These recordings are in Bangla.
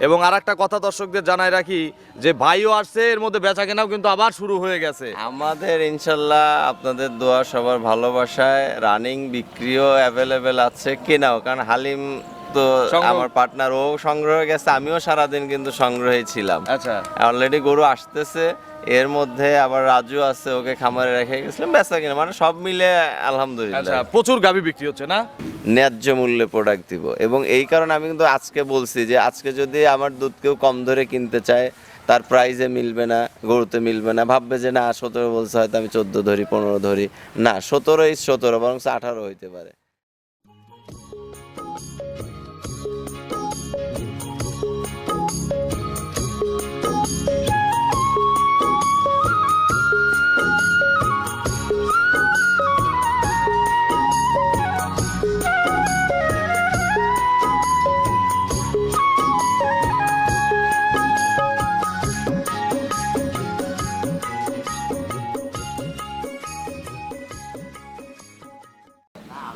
এবং আরেকটা কথা দর্শকদের জানাই রাখি যে ভাইও আসছে, এর মধ্যে বেচা কেনাও কিন্তু আবার শুরু হয়ে গেছে। আমাদের ইনশাল্লাহ আপনাদের দোয়া সবার ভালোবাসায় রানিং বিক্রিও অ্যাভেলেবেল আছে, কেনাও। কারণ হালিম তো আমার পার্টনার, ও সংগ্রহ গেছে, আমিও সারাদিন কিন্তু সংগ্রহে ছিলাম। আচ্ছা, অলরেডি গরু আসতেছে, এর মধ্যে আবার রাজু আছে, ওকে খামারে রেখে গেছিলাম, বেচা কিনা মানে সব মিলে আলহামদুলিল্লাহ। আচ্ছা, প্রচুর গাভী বিক্রি হচ্ছে না? ন্যায্য মূল্যে প্রোডাক্ট দিব, এবং এই কারণে আমি কিন্তু আজকে বলছি যে আজকে যদি আমার দুধ কেউ কম ধরে কিনতে চায়, তার প্রাইজে মিলবে না, গরুতে মিলবে না, ভাববে যে না 17 বলছে, হয়তো আমি 14 ধরি 15 ধরি, না 17 বরং 18 হইতে পারে।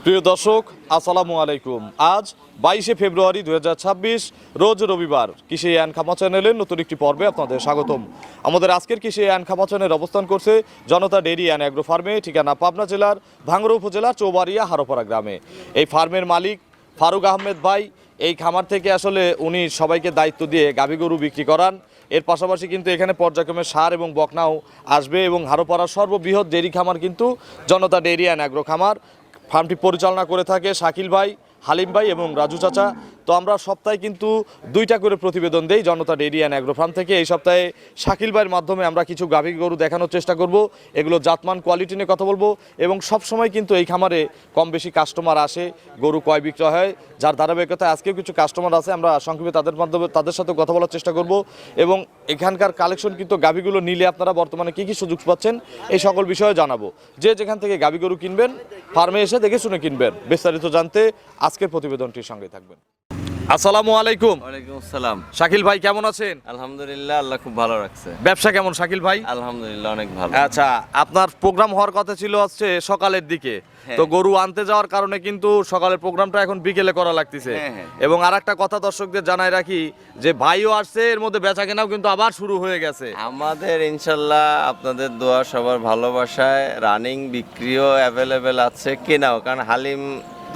প্রিয় দর্শক, আসসালামু আলাইকুম। আজ 22শে ফেব্রুয়ারি 2026, রোজ রবিবার। কৃষি অ্যান্ড খামা চ্যানেলের নতুন একটি পর্বে আপনাদের স্বাগতম। আমাদের আজকের কৃষি অ্যান্ড খামা চ্যানেল অবস্থান করছে জনতা ডেইরি অ্যান্ড অ্যাগ্রো ফার্মে, ঠিকানা পাবনা জেলার ভাঙ্গুড়া উপজেলার চৌবাড়িয়া হারোপাড়া গ্রামে। এই ফার্মের মালিক ফারুক আহমেদ ভাই। এই খামার থেকে আসলে উনি সবাইকে দায়িত্ব দিয়ে গাভী গরু বিক্রি করান। এর পাশাপাশি কিন্তু এখানে পর্যায়ক্রমে সার এবং বকনাও আসবে, এবং হারোপাড়ার সর্ববৃহৎ ডেইরি খামার কিন্তু জনতা ডেইরি অ্যান্ড অ্যাগ্রো খামার। ফার্মটি পরিচালনা করে থাকে শাকিল ভাই, হালিম ভাই এবং রাজু চাচা। তো আমরা সপ্তাহে কিন্তু 2টা করে প্রতিবেদন দেই জনতা ডেইরি অ্যান্ড অ্যাগ্রো ফার্ম থেকে। এই সপ্তাহে শাকিল ভাইয়ের মাধ্যমে আমরা কিছু গাভী গরু দেখানোর চেষ্টা করব, এগুলো জাতমান কোয়ালিটি নিয়ে কথা বলবো। এবং সব সময় কিন্তু এই খামারে কম বেশি কাস্টমার আসে, গরু ক্রয় বিক্রয় হয়, যার ধারাবাহিকতায় আজকেও কিছু কাস্টমার আছে। আমরা সংক্ষেপে তাদের সাথে কথা বলার চেষ্টা করব, এবং এখানকার কালেকশন কিন্তু গাভীগুলো নিলে আপনারা বর্তমানে কী কী সুযোগ পাচ্ছেন এই সকল বিষয়ে জানাবো। যে যেখান থেকে গাভী গরু কিনবেন, ফার্মে এসে দেখে শুনে কিনবেন। বিস্তারিত জানতে আজকের প্রতিবেদনটির সঙ্গে থাকবেন। আসসালামু আলাইকুম। ওয়ালাইকুম আসসালাম। শাকিল ভাই কেমন আছেন? আলহামদুলিল্লাহ, আল্লাহ খুব ভালো রাখছে। ব্যবসা কেমন শাকিল ভাই? আলহামদুলিল্লাহ অনেক ভালো। আচ্ছা, আপনার প্রোগ্রাম হওয়ার কথা ছিল হচ্ছে সকালের দিকে, তো গরু আনতে যাওয়ার কারণে কিন্তু সকালের প্রোগ্রামটা এখন বিকেলে করা লাগতেছে। এবং আরেকটা কথা দর্শকদের জানাই রাখি যে ভাইও আসছে, এর মধ্যে বেচা কেনাও কিন্তু আবার শুরু হয়ে গেছে। আমাদের ইনশাল্লাহ আপনাদের দোয়া সবার ভালোবাসায় রানিং বিক্রিও অ্যাভেলেবেল আছে, কেনাও। কারণ হালিম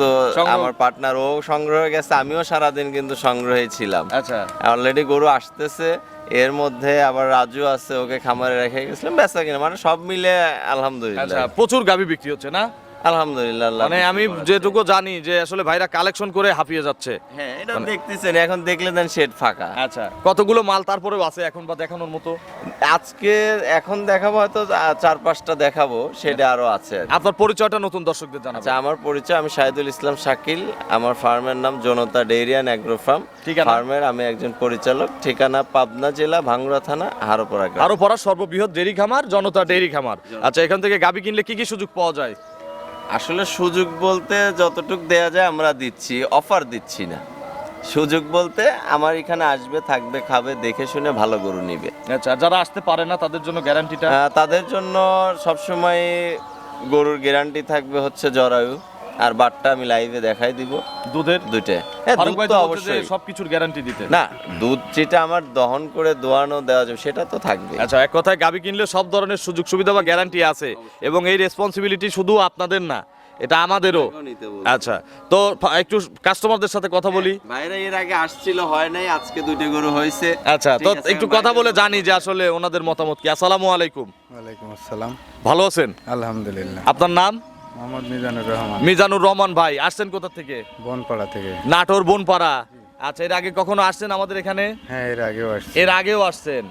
তো আমার পার্টনার, ও সংগ্রহে গেছে, আমিও সারাদিন কিন্তু সংগ্রহে ছিলাম। আচ্ছা, অলরেডি গরু আসতেছে, এর মধ্যে আবার রাজু আছে, ওকে খামারে রেখে গেছিলাম, বেচা কিনা মানে সব মিলে আলহামদুলিল্লাহ। আচ্ছা, প্রচুর গাভী বিক্রি হচ্ছে না? আলহামদুলিল্লাহ। মানে আমি যেটুকু জানি যে আসলে ভাইরা কালেকশন করে হাঁপিয়ে যাচ্ছে। হ্যাঁ, এটা দেখতেছেন, এখন দেখলে দেন শেড ফাঁকা। আচ্ছা, কতগুলো মাল তারপরেও আছে এখন বা দেখানোর মতো? আজকে এখন দেখাবো, হয়তো 4-5টা দেখাবো, সেটা আরো আছে। আপনার পরিচয়টা নতুন দর্শকদের জানাবেন। আচ্ছা, আমার পরিচয়, আমি শাহিদুল ইসলাম শাকিল। আমার ফার্মের নাম জনতা ডেইরি অ্যান্ড অ্যাগ্রো ফার্ম। ফার্মের আমি একজন পরিচালক। ঠিকানা পাবনা জেলা, ভাঙ্গুড়া থানা, হারোপাড়া গ্রাম। হারোপাড়া সর্ববৃহৎ ডেইরি খামার জনতা ডেইরি খামার। আচ্ছা, এখান থেকে গাভী কিনলে কি কি সুযোগ পাওয়া যায়? আসলে সুযোগ বলতে যতটুক দেয়া যায় আমরা দিচ্ছি, অফার দিচ্ছি না। সুযোগ বলতে আমার এখানে আসবে, থাকবে, খাবে, দেখে শুনে ভালো গরু নিবে। আচ্ছা, যারা আসতে পারে না তাদের জন্য গ্যারান্টিটা? তাদের জন্য সবসময় গরুর গ্যারান্টি থাকবে হচ্ছে জরায়ু, আর বাটটা আমি লাইভে দেখাই দিব। দুধের দুইটা দুধ তো অবশ্যই সবকিছুর গ্যারান্টি দিতে না, দুধ যেটা আমার দহন করে দোয়ানো দেওয়া যাবে সেটা তো থাকবে। আচ্ছা, এক কথায় গাভী কিনলে সব ধরনের সুযোগ সুবিধা বা গ্যারান্টি আছে, এবং এই রেসপন্সিবিলিটি শুধু আপনাদের না, এটা আমাদেরও। আচ্ছা, তো একটু কাস্টমারদের সাথে কথা বলি। ভাইরা এর আগে আসছিল, হয় নাই, আজকে 2টে গরু হয়েছে। আচ্ছা, তো একটু কথা বলে জানি যে আসলে ওনাদের মতামত কি। আসসালামু আলাইকুম। ওয়ালাইকুম আসসালাম। ভালো আছেন? আলহামদুলিল্লাহ। আপনার নাম? মোহাম্মদ মিজানুর রহমান। মিজানুর রহমান ভাই, আসছেন কোথা থেকে? বনপাড়া থেকে। নাটোর বনপাড়া। আচ্ছা, এর আগে কখনো আসছেন আমাদের এখানে? হ্যাঁ, এর আগেও আসছি। এর আগেও আসছেন।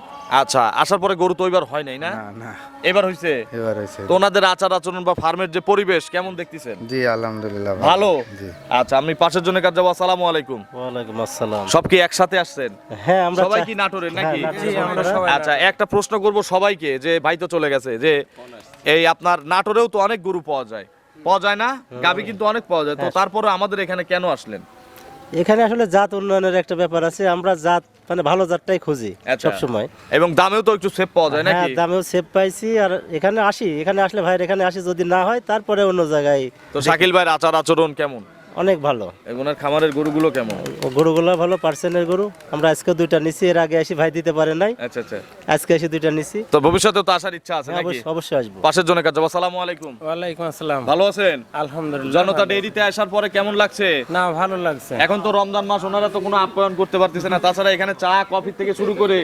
আচ্ছা, আসার পরে গরু তো এবার হয় নাই না? না, এবার হইছে। এবার হয়েছে। তো ওনাদের আচার আচরণ বা ফার্মের যে পরিবেশ কেমন দেখতেছেন? জি আলহামদুলিল্লাহ ভালো। জি। আচ্ছা, আমি পাশের জনের কাছে যাবো। আসসালামু আলাইকুম। ওয়ালাইকুম আসসালাম। সব কি একসাথে আসছেন? হ্যাঁ, আমরা সবাই কি নাটোরের নাকি? হ্যাঁ, জি, আমরা সবাই। আচ্ছা, একটা প্রশ্ন করব সবাইকে, যে ভাই তো চলে গেছে, যে এই আপনার নাটোরেও তো অনেক গরু পাওয়া যায় না? গাভী কিন্তু অনেক পাওয়া যায়, তো তারপরে আমাদের এখানে কেন আসলেন? এখানে আসলে জাত উন্নয়নের একটা ব্যাপার আছে, আমরা জাত মানে ভালো জাতটাই খুঁজি আচ্ছা। সব সময়, এবং দামেও তো একটু সেভ পাওয়া যায় হ্যাঁ, নাকি? দামেও সেভ পাইছি। আর এখানে আসলে ভাইয়ের এখানে আসি, যদি না হয় তারপরে অন্য জায়গায়। তো শাকিল ভাইয়ের আচার আচরণ কেমন? অনেক ভালো। ওনার খামারের গরুগুলো কেমন? ও গরুগুলো ভালো, পার্সেন্টের গরু। আমরা আজকে 2টা নিছি, এর আগে এসে ভাই দিতে পারে নাই, আচ্ছা আচ্ছা। আজকে এসে 2টা নিছি। তো ভবিষ্যতে তো আসার ইচ্ছা আছে নাকি? অবশ্যই আসবো। পাশের জনের কাছে। আসসালামু আলাইকুম। ওয়ালাইকুম আসসালাম। ভালো আছেন? আলহামদুলিল্লাহ। জনতা ডেইরিতে আসার পরে কেমন লাগছে? না, ভালো লাগছে। এখন তো রমজান মাস, ওনারা তো কোনো আপ্যায়ন করতে পারতেছে না, তাছাড়া এখানে চা কফি থেকে শুরু করে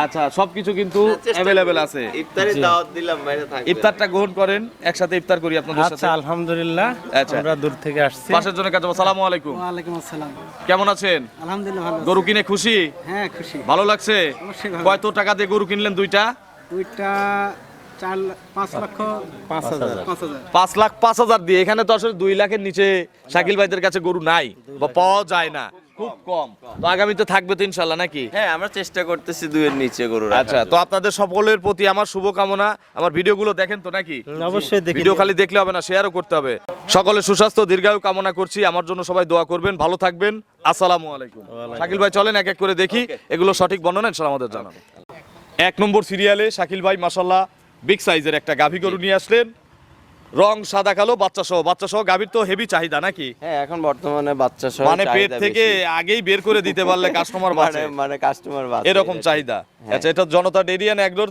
আচ্ছা সবকিছু কিন্তু অ্যাভেলেবেল আছে। ইফতারি দাওয়াত দিলাম, বাইরে থাকবেন। ইফতারটা গ্রহণ করেন, একসাথে ইফতার করি আপনাদের আচ্ছা, সাথে। আলহামদুলিল্লাহ। আচ্ছা। আমরা দূর থেকে আসছি। পাশের জনের কাছে। আসসালামু আলাইকুম। ওয়ালাইকুম আসসালাম। কেমন আছেন? আলহামদুলিল্লাহ ভালো। গরু কিনে খুশি? হ্যাঁ খুশি। ভালো লাগছে? অবশ্যই ভালো। কত টাকা দিয়ে গরু কিনলেন দুইটা? দুইটা 5 লক্ষ 5,000। 5,05,000 দিয়ে। এখানে তো আসলে 2 লাখের নিচে শাকিল ভাইদের কাছে গরু নাই বা পাওয়া যায় না, খুব কম। তো আগামীতে থাকবে তো ইনশাল্লাহ নাকি? হ্যাঁ, আমরা চেষ্টা করতেছি 2 এর নিচে গরু রাখার আচ্ছা, তো আপনাদের সকলের প্রতি আমার শুভকামনা। আমার ভিডিওগুলো দেখেন তো নাকি? অবশ্যই দেখি। ভিডিও খালি দেখলে হবে না, শেয়ারও করতে হবে। সকলের সুস্বাস্থ্য দীর্ঘায়ু কামনা করছি। আমার জন্য সবাই দোয়া করবেন। ভালো থাকবেন। আসসালামু আলাইকুম। শাকিল ভাই চলেন এক এক করে দেখি, এগুলো সঠিক বর্ণনা ইনশাআল্লাহ আমাদের জানাবেন। 1 নম্বর সিরিয়ালে শাকিল ভাই মাশাআল্লাহ বিগ সাইজের একটা গাভী গরু নিয়ে আসলেন, রং সাদা কালো, বাচ্চা সহ। গাভীর তো হেভি চাহিদা নাকি? হ্যাঁ, এখন বর্তমানে বাচ্চা সহ মানে পেট চাহিদা থেকে বেশি। আগেই বের করে দিতে পারলে কাস্টমার বাঁচে, মানে কাস্টমার বাড়ছে এরকম চাহিদা। আচ্ছা, এটা জনতা ডেইরি এন্ড এগ্রোর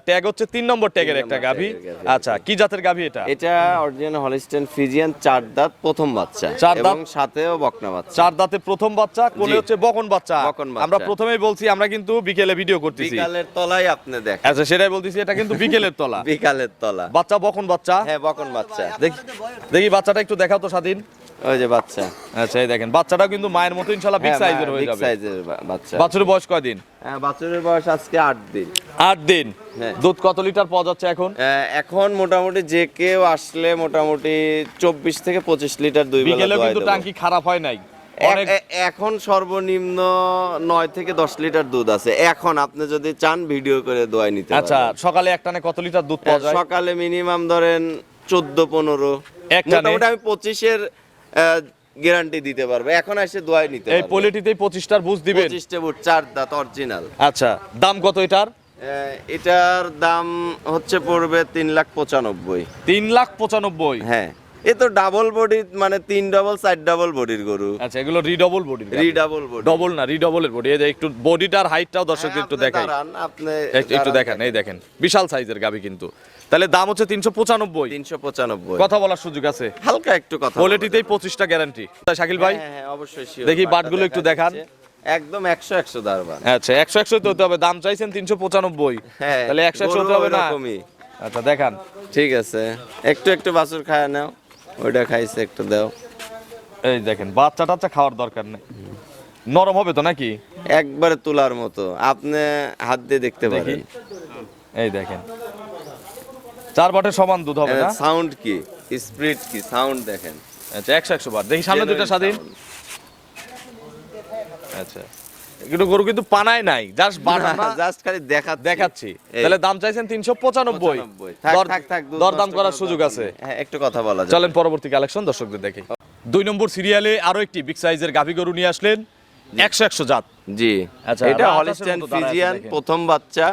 ট্যাগ হচ্ছে 3 নম্বর ট্যাগের একটা গাভী। ট্যাগের গাভী। আচ্ছা, কি জাতের গাভী এটা? এটা অরিজিনাল হলিস্টিয়ান ফ্রিজিয়ান 4 দাঁত প্রথম বাচ্চা, 4 দাঁত? এবং সাথেও বকনা বাচ্চা। 4 দাঁতে প্রথম বাচ্চা, কোলে জি। হচ্ছে বকন বাচ্চা। বকন বাচ্চা। আমরা প্রথমেই বলছি আমরা কিন্তু বিকেলে ভিডিও করতেছি। বিকালের তলায় আপনি দেখেন। আচ্ছা, সেটাই বলতেছি, এটা কিন্তু বিকেলের তলা। বিকালের তলা। বাচ্চা বকন বাচ্চা। হ্যাঁ, বকন বাচ্চা। দেখি বাচ্চাটা একটু দেখাও তো স্বাধীন। ওই যে বাচ্চা। আচ্ছা, এই দেখেন বাচ্চাটাও কিন্তু মায়ের মতো ইনশাআল্লাহ বিগ হ্যাঁ, সাইজের হয়ে বিগ যাবে। সাইজের বাচ্চা। বাছুরের বয়স কয়দিন? হ্যাঁ, বাছুরের বয়স আজকে 8 দিন। 8 দিন। হ্যাঁ। দুধ কত লিটার পাওয়া যাচ্ছে এখন? এখন মোটামুটি যে কেউ আসলে মোটামুটি 24 থেকে 25 লিটার দুই বেলা বিকেলেও দোয়াই কিন্তু দেবো। টাঙ্কি খারাপ হয় নাই। অনেক এখন সর্বনিম্ন 9 থেকে 10 লিটার দুধ আছে। এখন আপনি যদি চান ভিডিও করে দোয়াই নিতে আচ্ছা, পারবেন। সকালে একটানে কত লিটার দুধ পাওয়া যায়? সকালে মিনিমাম ধরেন 14-15। এক টানে? মোটামুটি আমি 25-এর গ্যারান্টি দিতে পারবো। এখন এসে দোয়াই নিতে এই পারবেন। পলিটিতেই 25টার বুঝ দিবেন? 25টা বুট 4 দাঁত অরিজিনাল। আচ্ছা, দাম কত এটার? এটার দাম হচ্ছে পড়বে 3,95,000। 3,95,000। হ্যাঁ, এ তো ডাবল বডি, মানে 3 ডাবল 4 ডাবল বডির গরু। আচ্ছা, এগুলো রিডবল বডি। Readable body. ডবল না, রিডবলের বডি। এই যে একটু বডিটার হাইটটাও দর্শকদের একটু দেখাই। আপনি একটু দেখেন, এই দেখেন বিশাল সাইজের গাভী কিন্তু। তাহলে দাম হচ্ছে 395। 395। কথা বলার সুযোগ আছে, হালকা একটু কথা বলবো। কোয়ালিটিতেই 25টা গ্যারান্টি। শাকিল ভাই হ্যাঁ, হ্যাঁ, অবশ্যই sure। দেখি বাটগুলো একটু দেখান। একদম 100 দারবান। আচ্ছা, 100 তো হতে হবে। দাম চাইছেন 395। হ্যাঁ, তাহলে 100 হতে হবে না? ওরকমই। আচ্ছা, দেখান। ঠিক আছে, একটু বাছুর খায় নাও। ওইটা খাইছে, একটু দাও। এই দেখেন, বাচ্চা টাচ্চা খাওয়ার দরকার নেই, নরম হবে তো নাকি? একবারে তুলার মতো, আপনি হাত দিয়ে দেখতে দেখি, পারেন। এই দেখেন 4 বাটের সমান দুধ হবে না? সাউন্ড কি, স্পিড কি, সাউন্ড দেখেন। আচ্ছা, 100 বার। দেখি সামনে দুইটা স্বাধীন। আচ্ছা, কিন্তু গরু কিন্তু পানায় নাই, জাস্ট বানানা জাস্ট খালি দেখাচ্ছি। এই। তাহলে দাম চাইছেন 395। থাক, দুধ দরদাম নষ্ট করার করার সুযোগ দরকার আছে। নেই। হ্যাঁ, একটু কথা বলা যায়। চলেন পরবর্তী কালেকশন দর্শকদের দেখি। 2 নম্বর সিরিয়ালে আরো একটি বিগ সাইজের গাভী গরু নিয়ে আসলেন, 100 জাত। জি, আচ্ছা, এটা রাজহাঁসের হলিস্টিয়ান মতো দাঁড়ায় আছে ফ্রিজিয়ান দেখেন। প্রথম বাচ্চা,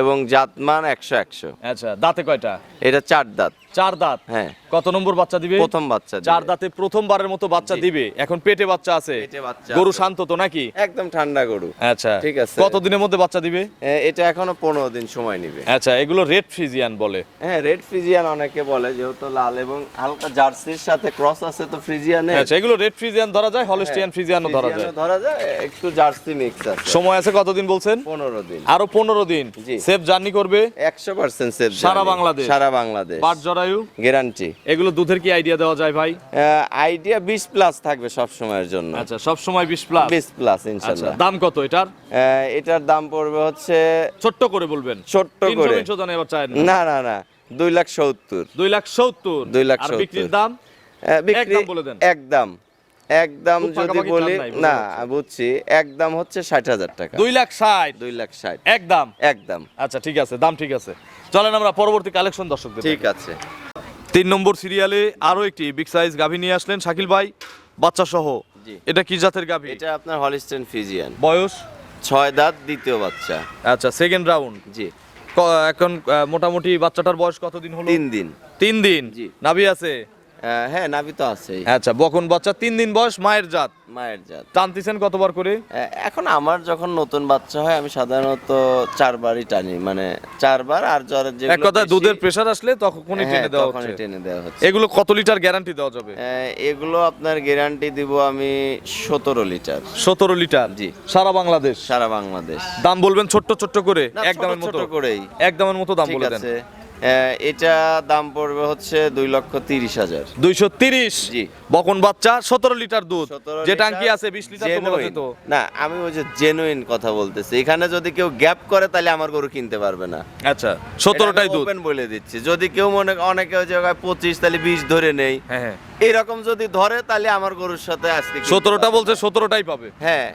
এবং জাতমান 100। আচ্ছা, দাঁতে কয়টা? এটা 4 দাঁত। 4 দাঁত। হ্যাঁ। কত নম্বর বাচ্চা দিবে? প্রথম বাচ্চা দিবে। 4 দাঁতে প্রথমবারের মতো বাচ্চা জি। দিবে। এখন পেটে বাচ্চা আছে, পেটে বাচ্চা গরু আছে। শান্ত তো নাকি? একদম ঠান্ডা গরু। আচ্ছা, ঠিক আছে। কত দিনের মধ্যে বাচ্চা দিবে? এটা এখনো 15 দিন সময় নেবে। আচ্ছা, এগুলো রেড ফ্রিজিয়ান বলে। হ্যাঁ, রেড ফ্রিজিয়ান অনেকে বলে, যেহেতু লাল এবং হালকা জার্সির সাথে ক্রস আছে তো ফ্রিজিয়ানে। আচ্ছা, এগুলো রেড ফ্রিজিয়ান ধরা যায়, হলিস্টিয়ান ফ্রিজিয়ানও ধরা যায়। ধরা যায়, একটু জার্সি মিক্স আছে। সময় আছে কতদিন বলছেন? 15 দিন। আরো 15 দিন জি। সেফ জার্নি করবে 100% সেফ। সারা বাংলাদেশ? সারা বাংলাদেশ। পাট জরায়ু গ্যারান্টি। এগুলো দুধের কি আইডিয়া দেওয়া যায় ভাই? আইডিয়া 20 প্লাস থাকবে সব সময়ের জন্য। আচ্ছা, সব সময় 20 প্লাস। 20 প্লাস আচ্ছা, ইনশাআল্লাহ। দাম কত এটার? এটার দাম পড়বে হচ্ছে, ছোট্ট করে বলবেন। ছোট্ট করে। 300 জানে এবার চায় না, 2,70,000। 2,70,000। 2,70,000 আর বিক্রির দাম? বিক্রি একদম বলে দেন। একদম খুব যদি পাকাপাকি বলি, দাম নাই, বুঝতে না পারছি। বুঝছি, একদম হচ্ছে 60,000 টাকা। 2,60,000 2,60,000 একদম। একদম। আচ্ছা, ঠিক আছে, দাম ঠিক আছে। চলেন আমরা পরবর্তী কালেকশন দর্শকদের ঠিক দেখাই। আছে। 3 নম্বর সিরিয়ালে আরো একটি বিগ সাইজ গাভী নিয়ে আসলেন শাকিল ভাই, বাচ্চা সহ। জি। এটা কি জাতের গাভী? এটা আপনার হলিস্টিয়ান ফ্রিজিয়ান, বয়স? 6 দাঁত, দ্বিতীয় বাচ্চা। আচ্ছা, সেকেন্ড রাউন্ড। জি, এখন মোটামুটি বাচ্চাটার বয়স কতদিন হলো? 3 দিন। 3 দিন। জি। নাভি আছে? হ্যাঁ নাভি তো আছেই, আচ্ছা, বকন বাচ্চা 3 দিন বয়স, মায়ের জাত। মায়ের জাত। টানতেছেন কতবার করে? এখন আমার যখন নতুন বাচ্চা হয় আমি সাধারণত 4 বারই টানি, মানে 4 বার। আর জ্বরের যে এক কথায় দুধের প্রেসার আসলে তখনই টেনে দেওয়া হচ্ছে। টেনে দেওয়া হচ্ছে। এগুলো কত লিটার গ্যারান্টি দেওয়া যাবে? এগুলো আপনার গ্যারান্টি দিব আমি 17 লিটার। 17 লিটার, জি। সারা বাংলাদেশ? সারা বাংলাদেশ। দাম বলবেন ছোট্ট ছোট্ট করে, না, একদমের ছোট মতো? ছোট করেই। একদমের মতো দাম ঠিক বলে দেন। আছে। এটা দাম পড়বে হচ্ছে 2,30,000। 230। জি। বকন বাচ্চা 17 লিটার দুধ, 17 যে লিটার, টাঙ্কি আছে 20 লিটার তো বলা genuine। যেত। না, আমি ওই যে জেনুইন কথা বলতেছি। এখানে যদি কেউ গ্যাপ করে তাহলে আমার গরু কিনতে পারবে না। আচ্ছা, 17টাই দুধ। ওপেন বলে দিচ্ছি। যদি কেউ অনেকে ওই জায়গায় 25 তাহলে 20 ধরে নেই, হ্যাঁ হ্যাঁ, এরকম যদি ধরে তাহলে আমার গরুর সাথে আজকে কিনতে 17টা পারবে বলছে না। 17টাই পাবে। হ্যাঁ।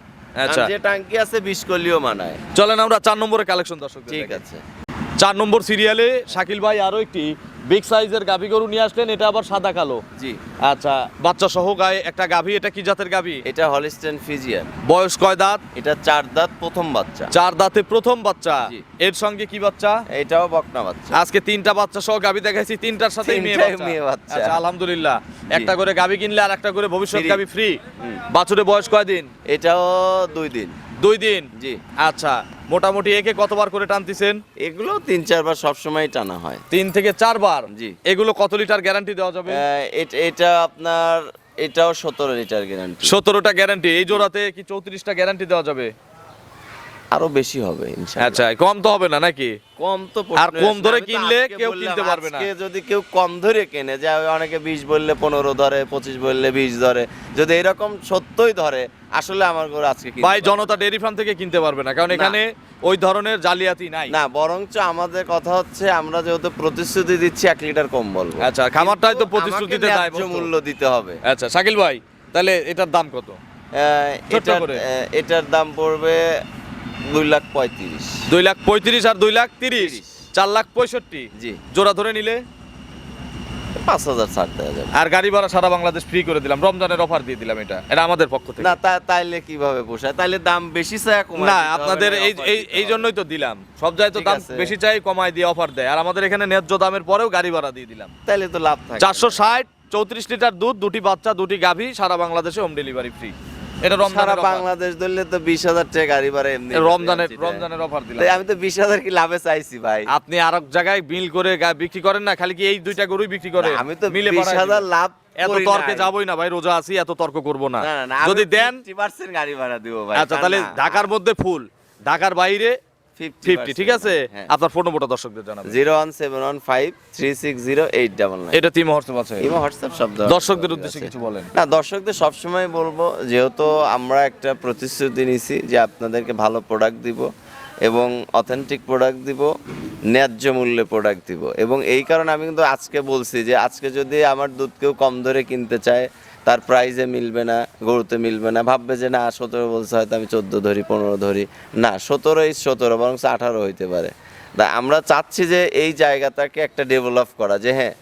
আচ্ছা। আর যে টাঙ্কি আছে 20 করলেও মানায়। চলেন আমরা 4 নম্বরে কালেকশন দর্শক। ঠিক আছে। 4 নম্বর সিরিয়ালে শাকিল ভাই আরো একটি বিগ সাইজের গাভী গরু নিয়ে আসলেন, এটা আবার সাদা কালো। জি। আচ্ছা, বাচ্চা সহ গায়ে একটা গাভী, এটা কি জাতের গাভী? এটা হলিস্টেইন ফ্রিজিয়ান। বয়স কয় দাঁত? এটা 4 দাঁত, প্রথম বাচ্চা। 4 দাঁতে প্রথম বাচ্চা। জি। এর সঙ্গে কি বাচ্চা? এটাও বকনা বাচ্চা। আজকে 3টা বাচ্চা সহ গাভী দেখাইছি, 3টার সাথে মেয়ে তিনটাই বাচ্চা। মেয়ে বাচ্চা। আচ্ছা, আলহামদুলিল্লাহ। একটা করে গাভী কিনলে আর একটা করে ভবিষ্যৎ Free। গাভী ফ্রি। বাছুরের বয়স কয় দিন? এটাও 2 দিন। 2 দিন। জি। আচ্ছা, মোটামুটি একে কতবার করে টানতেছেন? এগুলো 3-4 বার সবসময় টানা হয়। 3 থেকে 4 বার। জি। এগুলো কত লিটার গ্যারান্টি দেওয়া যাবে? এটা আপনার এটাও 17 লিটার গ্যারান্টি। 17টা গ্যারান্টি। এই জোড়াতে কি 34টা গ্যারান্টি দেওয়া যাবে? আরো বেশি হবে ইনশাআল্লাহ। আচ্ছা, কম তো হবে না নাকি? কম তো আর কম ধরে আমি তো কিনলে আজকে কেউ বললাম, কিনতে পারবে না। আজকে যদি কেউ কম ধরে কেনে, যে অনেকে 20 বললে 15 ধরে, 25 বললে 20 ধরে, যদি এরকম সত্যই ধরে, আসলে আমার গরু আজকে কিনতে ভাই, পারবে জনতা ডেইরি ফার্ম থেকে কিনতে পারবে না, কারণ এখানে ওই ধরনের জালিয়াতি নাই। না। বরঞ্চ আমাদের কথা হচ্ছে আমরা যেহেতু প্রতিশ্রুতি দিচ্ছি 1 লিটার কম বলবো। আচ্ছা, খামারটাই তো কিন্তু প্রতিশ্রুতিতে আমাকে দায়বদ্ধ। ন্যায্য মূল্য দিতে হবে। আচ্ছা শাকিল ভাই, তাহলে এটার দাম কত? ছোট্ট করে। এটার দাম পড়বে 2,35,000। 2,35,000 আর 2,30,000, 4,65,000। জি। জোড়া ধরে নিলে 5,000 ছাড় দেওয়া যাবে। আর গাড়ি ভাড়া সারা বাংলাদেশ ফ্রি করে দিলাম, রমজানের অফার দিয়ে দিলাম। এটা আমাদের পক্ষ থেকে। না, তাইলে কিভাবে পোষায়? তাইলে দাম বেশি চাই কমায় না, দিতে হবে, আপনাদের না, এই offer এই দিতে এই হবে। জন্যই তো দিলাম। সব জায়গায় তো ঠিক দাম আছে। বেশি চাই, কমায় দিয়ে অফার দেয়, আর আমাদের এখানে ন্যায্য দামের পরেও গাড়ি ভাড়া দিয়ে দিলাম। তাইলে তো লাভ থাকে। 460, 34 লিটার দুধ, 2টি বাচ্চা, 2টি গাভী, সারা বাংলাদেশে হোম ডেলিভারি ফ্রি। এটা সারা রমজানের offer। বাংলাদেশ ধরলে তো 20,000 টাকা গাড়ি ভাড়া এমনি রমজানের অফার দিলাম। তাই আমি তো 20,000 কি লাভে চাইছি ভাই। আপনি আর এক জায়গায় বিল করে বিক্রি করেন না, খালি কি এই 2টা গরুই বিক্রি করে? না, আমি তো মিলে বাড়ায় 20,000 দিবেন। লাভ এত করি তর্কে নাই। যাবই না ভাই, রোজা আছি, এত তর্ক করব না। না, না, না, যদি আমি দেন 50% গাড়ি ভাড়া দিব ভাই। আচ্ছা, তাহলে ঢাকার মধ্যে ফুল, ঢাকার বাইরে 50, ঠিক আছে? হ্যাঁ। আপনার ফোন নম্বরটা দর্শকদের জানাবেন। 01715360899। এটা টিম হোয়াটসঅ্যাপ আছে। ইমো হোয়াটসঅ্যাপ সব দেওয়া দর্শকদের আছে। উদ্দেশ্যে কিছু বলেন। না, দর্শকদের সবসময় বলবো, যেহেতু আমরা একটা প্রতিশ্রুতি নিছি যে আপনাদেরকে ভালো প্রোডাক্ট দিব এবং অথেন্টিক প্রোডাক্ট দিব, ন্যায্য মূল্যে প্রোডাক্ট দিব। এবং এই কারণে আমি কিন্তু আজকে বলছি যে আজকে যদি আমার দুধ কেউ কম ধরে কিনতে চায়, তার প্রাইজে মিলবে না, গরুতে মিলবে না, ভাববে যে না 17 বলছে, হয়তো আমি 14 ধরি, 15 ধরি। না, 17 বরং 18 হইতে পারে। তা আমরা চাচ্ছি যে এই জায়গাটাকে একটা ডেভেলপ করা, যে হ্যাঁ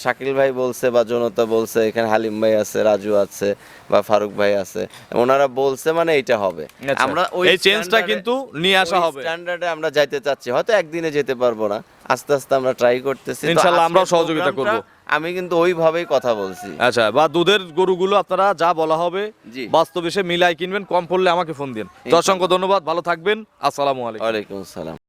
শাকিল ভাই বলছে বা জনতা বলছে, এখানে হালিম ভাই আছে, রাজু আছে বা ফারুক ভাই আছে, ওনারা বলছে মানে এইটা হবে। আচ্ছা, আমরা এই চেঞ্জটা কিন্তু নিয়ে আসা হবে। স্ট্যান্ডার্ডে আমরা যাইতে চাচ্ছি, হয়তো একদিনে যেতে পারবো না, আস্তে আস্তে আমরা ট্রাই করতেছি। তো ইনশাআল্লাহ আমরাও আজকের সহযোগিতা করব। প্রোগ্রামটা আমি কিন্তু ওইভাবেই কথা বলছি। আচ্ছা, বা দুধের গরুগুলো আপনারা যা বলা হবে জি। বাস্তব এসে মিলাই কিনবেন, কম পড়লে আমাকে ফোন দিন। তো অসংখ্য ধন্যবাদ, ভালো থাকবেন, আসসালামু আলাইকুম। ওয়ালাইকুম আসসালাম।